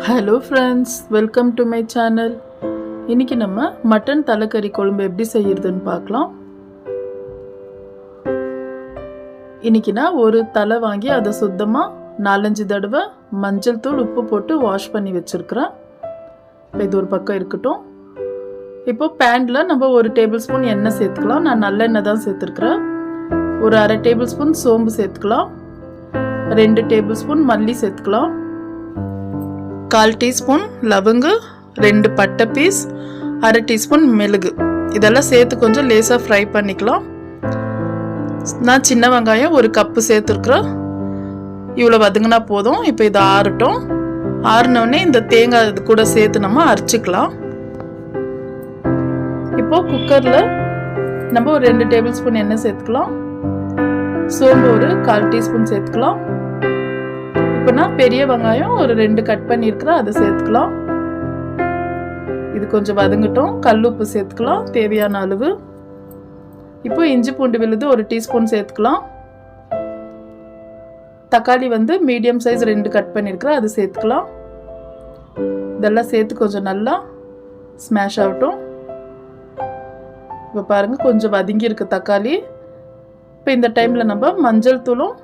Hello friends, welcome to my channel. இன்னைக்கு நம்ம mutton தலைக்கறி குழம்பு எப்படி செய்யறதுன்னு பார்க்கலாம். இன்னைக்கு நான் ஒரு தலை வாங்கி அதை சுத்தமா 4-5 தடவை மஞ்சள் தூள் உப்பு போட்டு வாஷ் பண்ணி வச்சிருக்கிறேன். இது ஒரு பக்கம் இருக்கட்டும். இப்போ பேன்ல நம்ம 1 டேபிள் ஸ்பூன் எண்ணெய் சேர்த்துக்கலாம். நான் நல்லெண்ணெய் தான் சேர்த்துருக்கிறேன். ஒரு 1/2 டேபிள் ஸ்பூன் சோம்பு சேர்த்துக்கலாம். 2 டேபிள் ஸ்பூன் மல்லி சேர்த்துக்கலாம். 1/4 டீஸ்பூன் லவங்கு, 2 பட்டை பீஸ், 1/2 டீஸ்பூன் மிளகு, இதெல்லாம் சேர்த்து கொஞ்சம் லேசாக ஃப்ரை பண்ணிக்கலாம். நான் சின்ன வெங்காயம் 1 கப்பு சேர்த்துருக்குறேன். இவ்வளோ வதங்கினா போதும். இப்போ இது ஆறட்டும். ஆறினோடனே இந்த தேங்காய் இது கூட சேர்த்து நம்ம அரைச்சிக்கலாம். இப்போது குக்கரில் நம்ம ஒரு 2 டேபிள் ஸ்பூன் எண்ணெய் சேர்த்துக்கலாம். சோம்பு ஒரு 1/4 டீஸ்பூன் சேர்த்துக்கலாம். இப்போ நான் பெரிய வெங்காயம் ஒரு 2 கட் பண்ணியிருக்கிறேன், அதை சேர்த்துக்கலாம். இது கொஞ்சம் வதங்கட்டும். கல்லுப்பு சேர்த்துக்கலாம் தேவையான அளவு. இப்போ இஞ்சி பூண்டு விழுது 1 டீஸ்பூன் சேர்த்துக்கலாம். தக்காளி மீடியம் சைஸ் 2 கட் பண்ணியிருக்கிறேன், அது சேர்த்துக்கலாம். இதெல்லாம் சேர்த்து கொஞ்சம் நல்லா ஸ்மாஷ் ஆகட்டும். இப்போ பாருங்கள் கொஞ்சம் வதங்கி இருக்கு தக்காளி. இப்போ இந்த டைமில் நம்ம மஞ்சள் தூளும்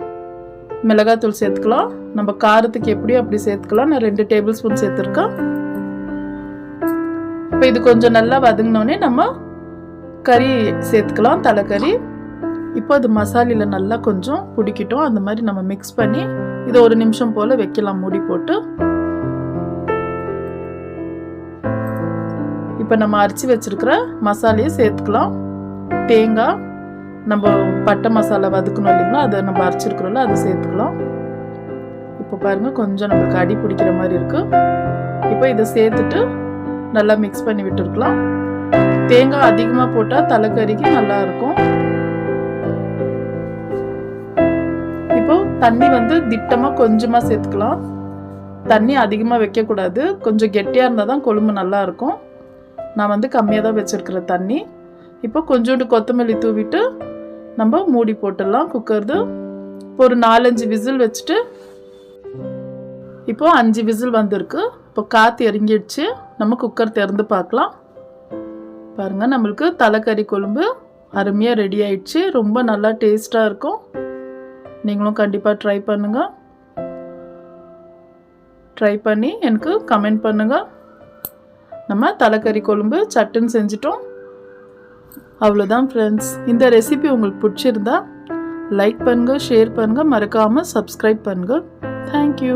மிளகாத்தூள் சேர்த்துக்கலாம். நம்ம காரத்துக்கு எப்படியோ அப்படி சேர்த்துக்கலாம். நான் 2 டேபிள் ஸ்பூன் சேர்த்துருக்கேன். இப்போ இது கொஞ்சம் நல்லா வதங்கினோடனே நம்ம கறி சேர்த்துக்கலாம், தலைக்கறி. இப்போ அது மசாலையில் நல்லா கொஞ்சம் பிடிக்கட்டும். அந்த மாதிரி நம்ம மிக்ஸ் பண்ணி இதை 1 நிமிஷம் போல் வைக்கலாம் மூடி போட்டு. இப்போ நம்ம அரைச்சி வச்சிருக்கிற மசாலையை சேர்த்துக்கலாம். தேங்காய், நம்ம பட்டை மசாலா வதக்கணும் இல்லைங்களா, அதை நம்ம அரைச்சிருக்கிறோம்ல, அதை சேர்த்துக்கலாம். இப்போ பாருங்கள் கொஞ்சம் நம்மளுக்கு அடி பிடிக்கிற மாதிரி இருக்குது. இப்போ இதை சேர்த்துட்டு நல்லா மிக்ஸ் பண்ணி விட்டுருக்கலாம். தேங்காய் அதிகமாக போட்டால் தலைக்கறிக்கு நல்லா இருக்கும். இப்போ தண்ணி திட்டமாக கொஞ்சமாக சேர்த்துக்கலாம். தண்ணி அதிகமாக வைக்கக்கூடாது. கொஞ்சம் கெட்டியாக இருந்தால் தான் கொழும்பு நல்லா இருக்கும். நான் கம்மியாக தான் வச்சுருக்கிறேன் தண்ணி. இப்போ கொஞ்சோண்டு கொத்தமல்லி தூவிட்டு நம்ம மூடி போட்டுடலாம் குக்கர்து. இப்போ ஒரு 4-5 விசில் வச்சுட்டு, இப்போ 5 விசில் வந்திருக்கு. இப்போ காற்று இறங்கிடுச்சு. நம்ம குக்கர் திறந்து பார்க்கலாம். பாருங்கள், நம்மளுக்கு தலைக்கறி குழம்பு அருமையாக ரெடி ஆயிடுச்சு. ரொம்ப நல்லா டேஸ்ட்டாக இருக்கும். நீங்களும் கண்டிப்பாக ட்ரை பண்ணுங்கள். ட்ரை பண்ணி எனக்கு கமெண்ட் பண்ணுங்கள். நம்ம தலைக்கறி குழம்பு சட்டுன்னு செஞ்சிட்டோம். அவ்வளோதான் ஃப்ரெண்ட்ஸ். இந்த ரெசிபி உங்களுக்கு பிடிச்சிருந்தா லைக் பண்ணுங்கள், ஷேர் பண்ணுங்கள், மறக்காமல் சப்ஸ்கிரைப் பண்ணுங்கள். தேங்க்யூ.